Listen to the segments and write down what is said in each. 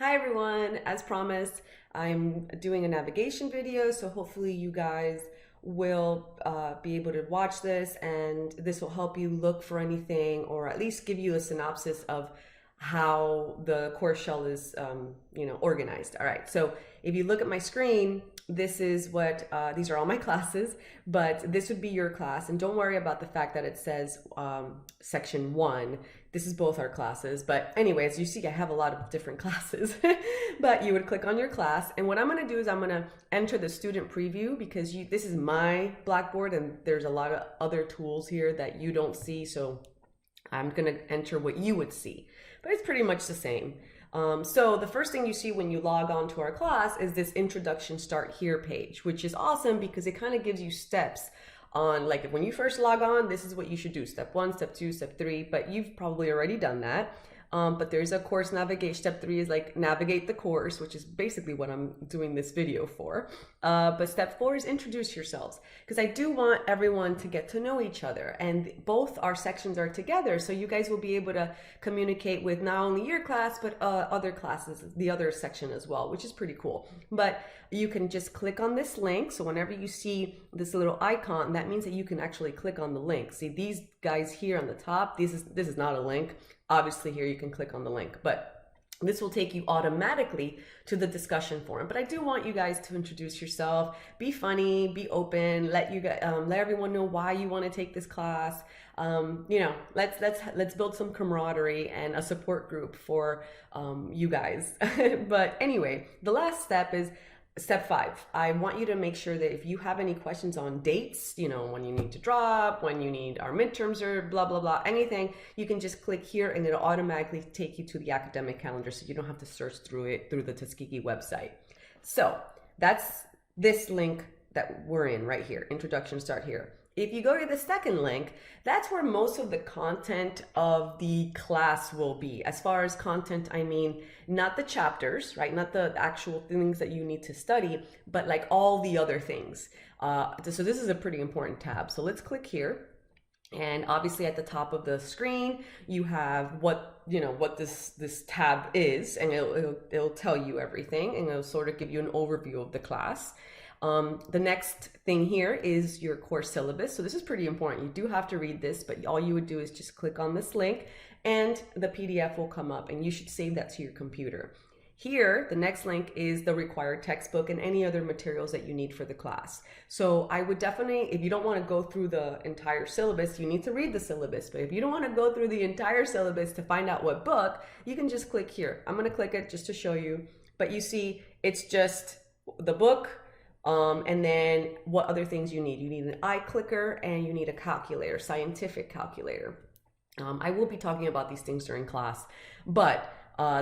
Hi everyone, as promised, I'm doing a navigation video, so hopefully you guys will be able to watch this and this will help you look for anything or at least give you a synopsis of how the course shell is organized. All right, so if you look at my screen, this is what, these are all my classes, but this would be your class. And don't worry about the fact that it says section 1. This is both our classes, but anyway, as you see, I have a lot of different classes, but you would click on your class. And what I'm gonna do is I'm gonna enter the student preview because this is my Blackboard and there's a lot of other tools here that you don't see. So I'm gonna enter what you would see, but it's pretty much the same. So the first thing you see when you log on to our class is this introduction start here page, which is awesome because it kind of gives you steps on, like, when you first log on, this is what you should do. Step 1, step 2, step 3, but you've probably already done that. But there's a course navigation. Step 3 is like navigate the course, which is basically what I'm doing this video for. But step 4 is introduce yourselves, because I do want everyone to get to know each other, and both our sections are together, so you guys will be able to communicate with not only your class but other classes, the other section as well, which is pretty cool. But you can just click on this link. So whenever you see this little icon, that means that you can actually click on the link. See these guys here on the top, this is not a link. Obviously here you can click on the link, but this will take you automatically to the discussion forum. But I do want you guys to introduce yourself, be funny, be open, let everyone know why you want to take this class. Let's build some camaraderie and a support group for you guys. But anyway, the last step is step 5. I want you to make sure that if you have any questions on dates, when you need to drop, when you need our midterms or blah, blah, blah, anything, you can just click here and it'll automatically take you to the academic calendar so you don't have to search through it through the Tuskegee website. So that's this link that we're in right here, introduction start here. If you go to the second link, that's where most of the content of the class will be. As far as content, I mean, not the chapters, right? Not the actual things that you need to study, but like all the other things. So this is a pretty important tab. So let's click here. And obviously at the top of the screen, you have what this tab is, and it'll tell you everything, and it'll sort of give you an overview of the class. The next thing here is your course syllabus. So this is pretty important. You do have to read this, but all you would do is just click on this link and the PDF will come up, and you should save that to your computer. Here, the next link is the required textbook and any other materials that you need for the class. So I would definitely, if you don't want to go through the entire syllabus, you need to read the syllabus. But if you don't want to go through the entire syllabus to find out what book, you can just click here. I'm going to click it just to show you. But you see, it's just the book, and then what other things you need. You need an iClicker and you need a calculator, scientific calculator. I will be talking about these things during class, but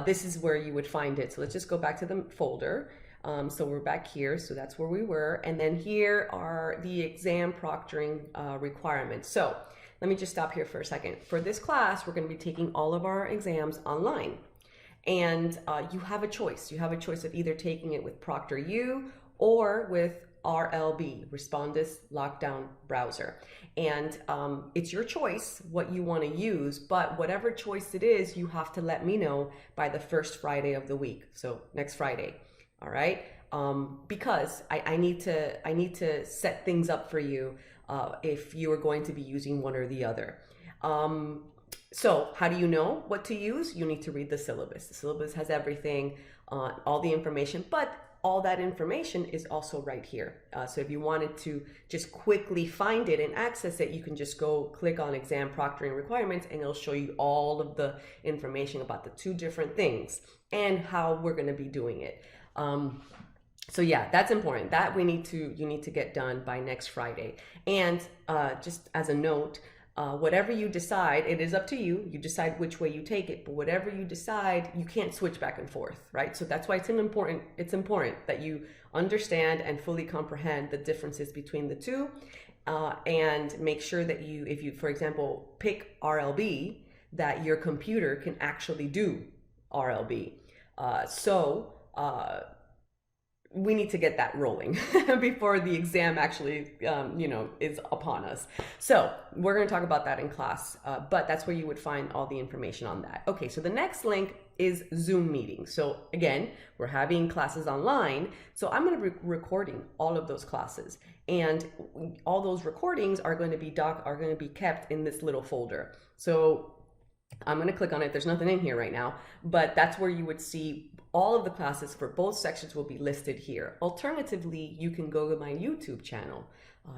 this is where you would find it. So let's just go back to the folder. So we're back here, so that's where we were. And then here are the exam proctoring requirements. So let me just stop here for a second. For this class, we're going to be taking all of our exams online. And you have a choice. You have a choice of either taking it with ProctorU or with RLB, Respondus Lockdown Browser. And it's your choice what you want to use, but whatever choice it is, you have to let me know by the first Friday of the week. So next Friday, all right? Because I need to set things up for you if you are going to be using one or the other. So how do you know what to use? You need to read the syllabus. The syllabus has everything, all the information, but all that information is also right here. So if you wanted to just quickly find it and access it, you can just go click on exam proctoring requirements and it'll show you all of the information about the 2 different things and how we're going to be doing it. So yeah, that's important. That you need to get done by next Friday. And just as a note, whatever you decide, it is up to you. You decide which way you take it, but whatever you decide, you can't switch back and forth, right? So that's why it's important that you understand and fully comprehend the differences between the 2, and make sure that if you, for example, pick RLB, that your computer can actually do RLB. We need to get that rolling before the exam actually, is upon us. So we're going to talk about that in class, but that's where you would find all the information on that. Okay, so the next link is Zoom meetings. So again, we're having classes online. So I'm going to be recording all of those classes, and all those recordings are going to be kept in this little folder. So I'm going to click on it. There's nothing in here right now, but that's where you would see all of the classes for both sections will be listed here. Alternatively, you can go to my YouTube channel.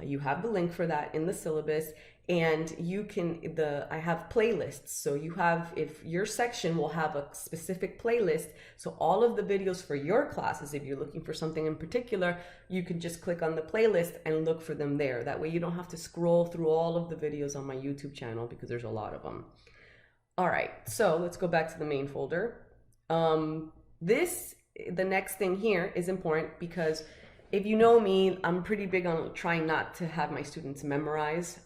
You have the link for that in the syllabus, and you can, I have playlists. So you have, if your section will have a specific playlist, so all of the videos for your classes, if you're looking for something in particular, you can just click on the playlist and look for them there. That way you don't have to scroll through all of the videos on my YouTube channel, because there's a lot of them. All right, so let's go back to the main folder. The next thing here is important, because if you know me, I'm pretty big on trying not to have my students memorize.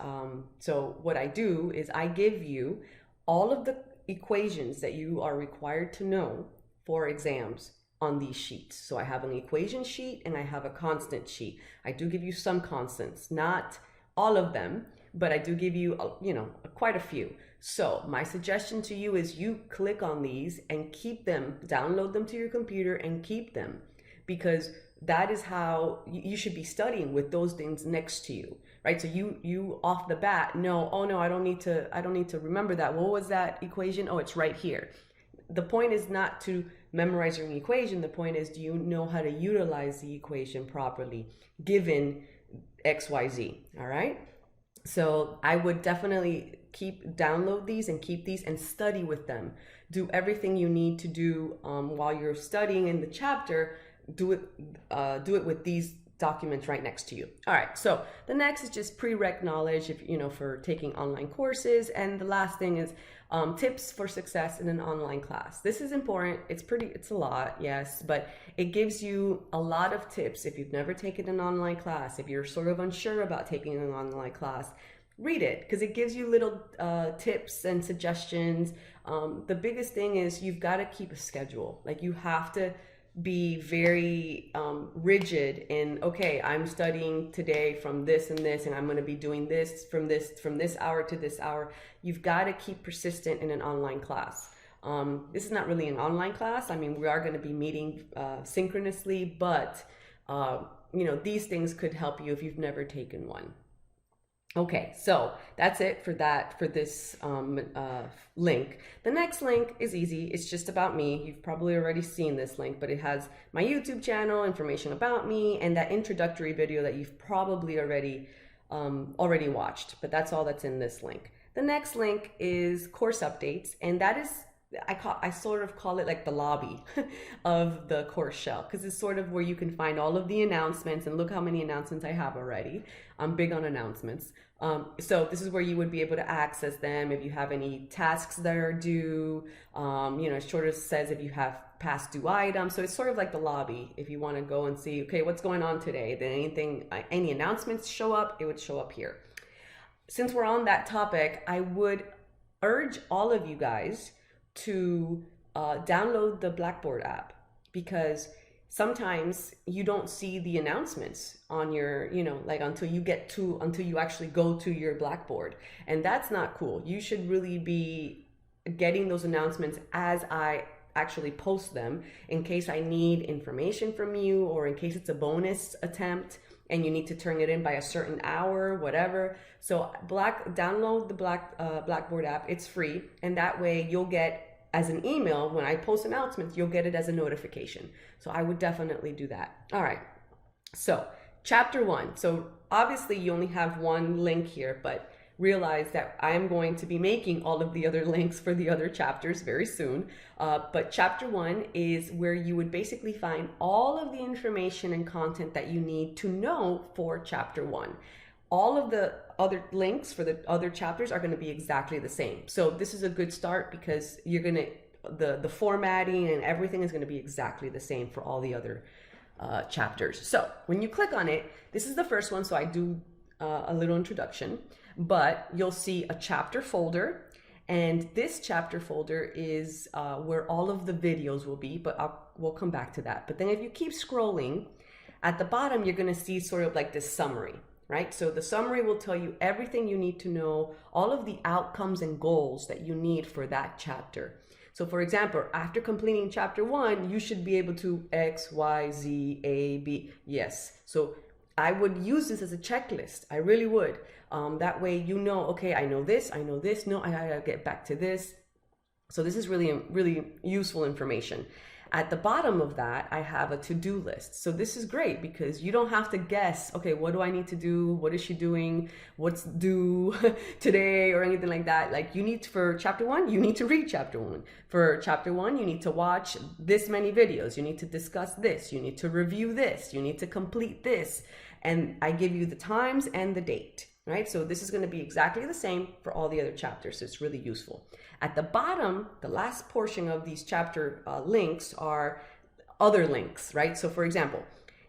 So what I do is I give you all of the equations that you are required to know for exams on these sheets. So I have an equation sheet and I have a constant sheet. I do give you some constants, not all of them, but I do give you, quite a few. So my suggestion to you is you click on these and keep them, download them to your computer and keep them, because that is how you should be studying, with those things next to you, right? So you off the bat, I don't need to remember that. What was that equation? Oh, it's right here. The point is not to memorize your equation. The point is, do you know how to utilize the equation properly given XYZ, all right? So I would definitely download these and keep these and study with them. Do everything you need to do while you're studying in the chapter. Do it with these documents right next to you. All right, so the next is just prereq knowledge, for taking online courses. And the last thing is tips for success in an online class. This is important. It's a lot, yes, but it gives you a lot of tips. If you've never taken an online class, if you're sort of unsure about taking an online class, read it, because it gives you little tips and suggestions. The biggest thing is you've got to keep a schedule. Like, you have to be very rigid in, okay, I'm studying today from this and this, and I'm going to be doing this from this hour to this hour. You've got to keep persistent in an online class. This is not really an online class. I mean, we are going to be meeting synchronously, but these things could help you if you've never taken one. Okay, so that's it for this link. The next link is easy. It's just about me. You've probably already seen this link, but it has my YouTube channel, information about me, and that introductory video that you've probably already watched. But that's all that's in this link. The next link is course updates, and that is, I sort of call it like the lobby of the course shell, because it's sort of where you can find all of the announcements, and look how many announcements I have already. I'm big on announcements. So this is where you would be able to access them if you have any tasks that are due. It sort of says if you have past due items. So it's sort of like the lobby. If you want to go and see, okay, what's going on today, then any announcements show up, it would show up here. Since we're on that topic, I would urge all of you guys to download the Blackboard app, because sometimes you don't see the announcements on your, until you actually go to your Blackboard. And that's not cool. You should really be getting those announcements as I actually post them, in case I need information from you, or in case it's a bonus attempt and you need to turn it in by a certain hour, whatever. So download the Blackboard app. It's free. And that way you'll get, as an email, when I post announcements, you'll get it as a notification. So I would definitely do that. All right, so chapter 1. So obviously you only have one link here, but realize that I am going to be making all of the other links for the other chapters very soon. But chapter 1 is where you would basically find all of the information and content that you need to know for chapter 1. All of the other links for the other chapters are going to be exactly the same. So this is a good start, because you're going to, the formatting and everything is going to be exactly the same for all the other chapters. So when you click on it, this is the first one. So I do a little introduction, but you'll see a chapter folder, and this chapter folder is where all of the videos will be, but we'll come back to that. But then if you keep scrolling, at the bottom, you're going to see sort of like this summary. Right? So the summary will tell you everything you need to know, all of the outcomes and goals that you need for that chapter. So for example, after completing chapter 1, you should be able to X, Y, Z, A, B. Yes. So I would use this as a checklist. I really would. That way, you know, okay, I know this. No, I gotta get back to this. So this is really, really useful information. At the bottom of that, I have a to-do list. So this is great because you don't have to guess, okay, what do I need to do? What is she doing? What's due today or anything like that? Like you need, for chapter 1, you need to read chapter 1. For chapter 1, you need to watch this many videos. You need to discuss this. You need to review this. You need to complete this. And I give you the times and the date, right? So this is going to be exactly the same for all the other chapters. So it's really useful. At the bottom, the last portion of these chapter links are other links, right? So for example,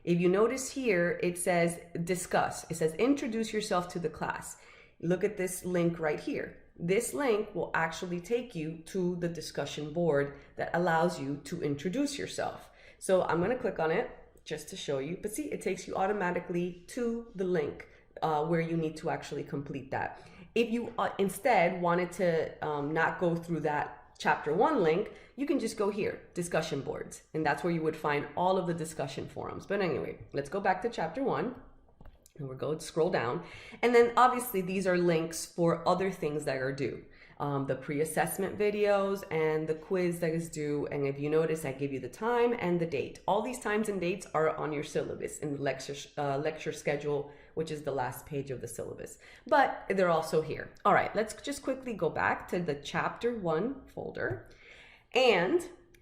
if you notice here, it says discuss. It says introduce yourself to the class. Look at this link right here. This link will actually take you to the discussion board that allows you to introduce yourself. So I'm going to click on it just to show you. But see, it takes you automatically to the link where you need to actually complete that. If you instead wanted to not go through that chapter 1 link, you can just go here, discussion boards, and that's where you would find all of the discussion forums. But anyway, let's go back to chapter 1, and we're going to scroll down. And then obviously these are links for other things that are due. The pre-assessment videos and the quiz that is due. And if you notice, I give you the time and the date. All these times and dates are on your syllabus in the lecture schedule, which is the last page of the syllabus, but they're also here. All right, let's just quickly go back to the chapter 1 folder. And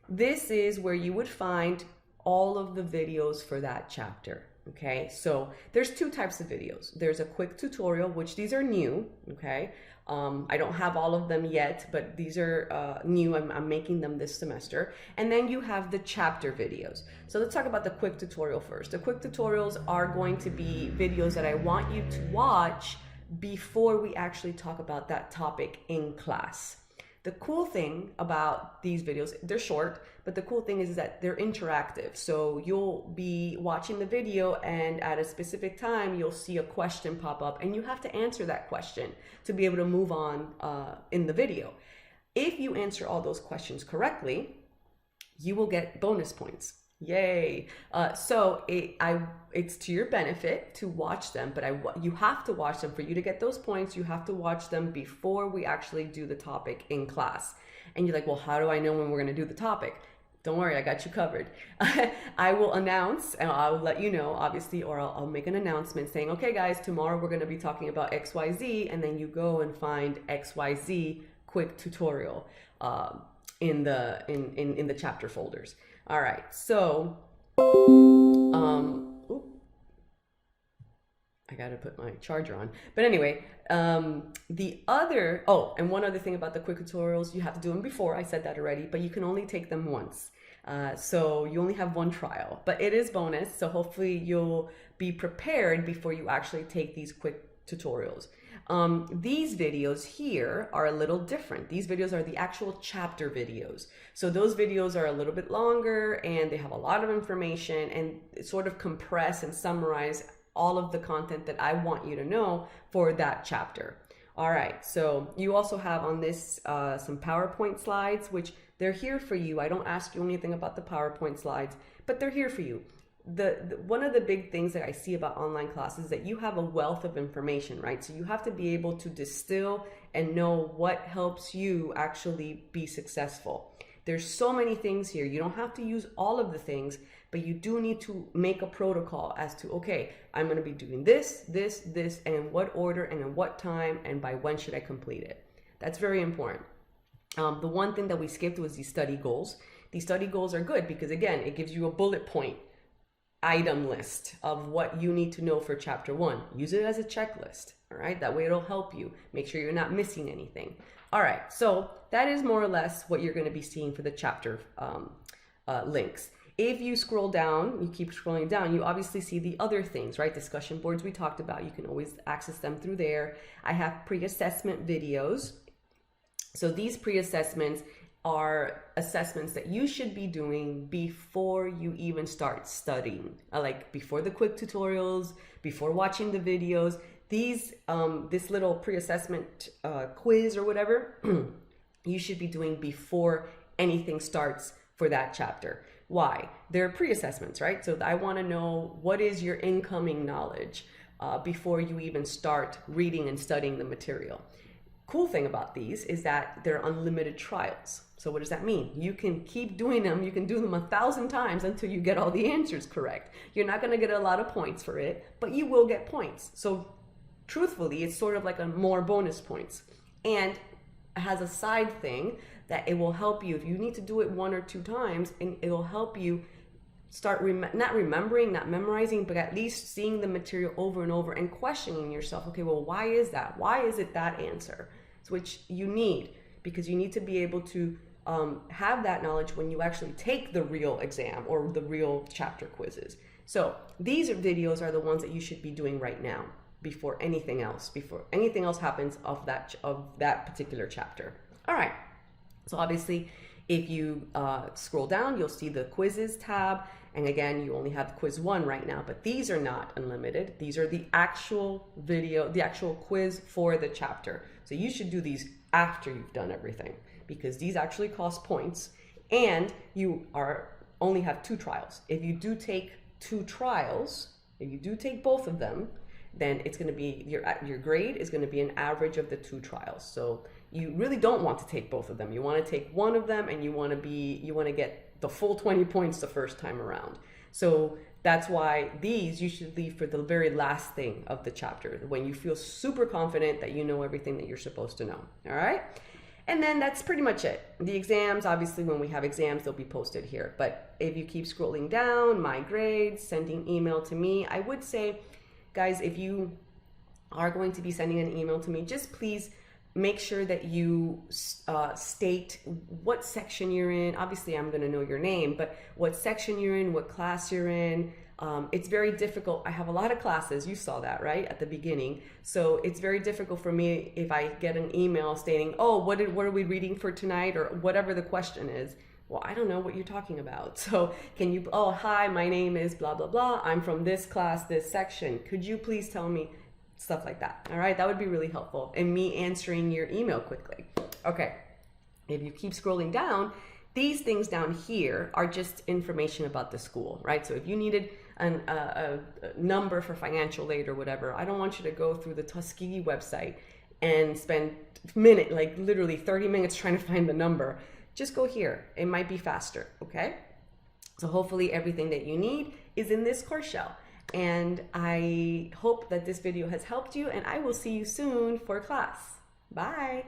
this is where you would find all of the videos for that chapter. Okay, so there's 2 types of videos. There's a quick tutorial, which these are new. Okay, I don't have all of them yet, but these are new. I'm making them this semester. And then you have the chapter videos. So let's talk about the quick tutorial first. The quick tutorials are going to be videos that I want you to watch before we actually talk about that topic in class. The cool thing about these videos, they're short, but the cool thing is that they're interactive. So you'll be watching the video and at a specific time, you'll see a question pop up and you have to answer that question to be able to move on in the video. If you answer all those questions correctly, you will get bonus points. Yay. So it's to your benefit to watch them, but you have to watch them. For you to get those points, you have to watch them before we actually do the topic in class. And you're like, well, how do I know when we're going to do the topic? Don't worry, I got you covered. I will announce, and I'll let you know, obviously, or I'll make an announcement saying, okay, guys, tomorrow we're going to be talking about XYZ, and then you go and find XYZ quick tutorial in the chapter folders. All right, so, I gotta put my charger on. But anyway, and one other thing about the quick tutorials, you have to do them before. I said that already, but you can only take them once. So you only have one trial, but it is bonus. So hopefully you'll be prepared before you actually take these quick tutorials. These videos here are a little different. These videos are the actual chapter videos. So those videos are a little bit longer and they have a lot of information and sort of compress and summarize all of the content that I want you to know for that chapter. All right, so you also have on this some PowerPoint slides, which they're here for you. I don't ask you anything about the PowerPoint slides, but they're here for you. One of the big things that I see about online classes is that you have a wealth of information, right? So you have to be able to distill and know what helps you actually be successful. There's so many things here. You don't have to use all of the things, but you do need to make a protocol as to, okay, I'm going to be doing this, and in what order, and in what time, and by when should I complete it. That's very important. The one thing that we skipped was these study goals. These study goals are good because, again, it gives you a bullet point item list of what you need to know for chapter 1. Use it as a checklist, all right? That way it'll help you. Make sure you're not missing anything. All right, so that is more or less what you're going to be seeing for the chapter links. If you scroll down, you keep scrolling down, you obviously see the other things, right? Discussion boards we talked about. You can always access them through there. I have pre-assessment videos. So these pre-assessments are assessments that you should be doing before you even start studying, like before the quick tutorials, before watching the videos. These, this little pre-assessment quiz or whatever, you should be doing before anything starts for that chapter. Why? They're pre-assessments, right? So I want to know what is your incoming knowledge before you even start reading and studying the material. Cool thing about these is that they're unlimited trials. So what does that mean? You can keep doing them. You can do them 1,000 times until you get all the answers correct. You're not going to get a lot of points for it, but you will get points. So truthfully, it's sort of like more bonus points. And it has a side thing that it will help you if you need to do it 1 or 2 times, and it will help you start not remembering, not memorizing, but at least seeing the material over and over and questioning yourself. Okay, well, why is that? Why is it that answer? Which you need, because you need to be able to have that knowledge when you actually take the real exam or the real chapter quizzes. So these videos are the ones that you should be doing right now before anything else happens of that particular chapter. All right. So obviously, if you scroll down, you'll see the quizzes tab. And again, you only have quiz 1 right now, but these are not unlimited. These are the actual video, the actual quiz for the chapter. So you should do these after you've done everything, because these actually cost points, and you only have 2 trials. If you do take 2 trials, if you do take both of them, then it's going to be your grade is going to be an average of the 2 trials. So you really don't want to take both of them. You want to take one of them, and you want to get the full 20 points the first time around. So that's why these you should leave for the very last thing of the chapter, when you feel super confident that you know everything that you're supposed to know. All right. And then that's pretty much it. The exams, obviously, when we have exams, they'll be posted here. But if you keep scrolling down, my grades, sending email to me, I would say, guys, if you are going to be sending an email to me, just please make sure that you state what section you're in. Obviously, I'm going to know your name, but what section you're in, what class you're in. It's very difficult. I have a lot of classes. You saw that, right, at the beginning. So it's very difficult for me if I get an email stating, oh, what are we reading for tonight, or whatever the question is. Well, I don't know what you're talking about. So can you, oh, hi, my name is blah, blah, blah. I'm from this class, this section. Could you please tell me? Stuff like that. All right. That would be really helpful in me answering your email quickly. Okay. If you keep scrolling down, these things down here are just information about the school, right? So if you needed a number for financial aid or whatever, I don't want you to go through the Tuskegee website and spend literally 30 minutes trying to find the number. Just go here. It might be faster. Okay. So hopefully everything that you need is in this course shell. And I hope that this video has helped you, and I will see you soon for class. Bye.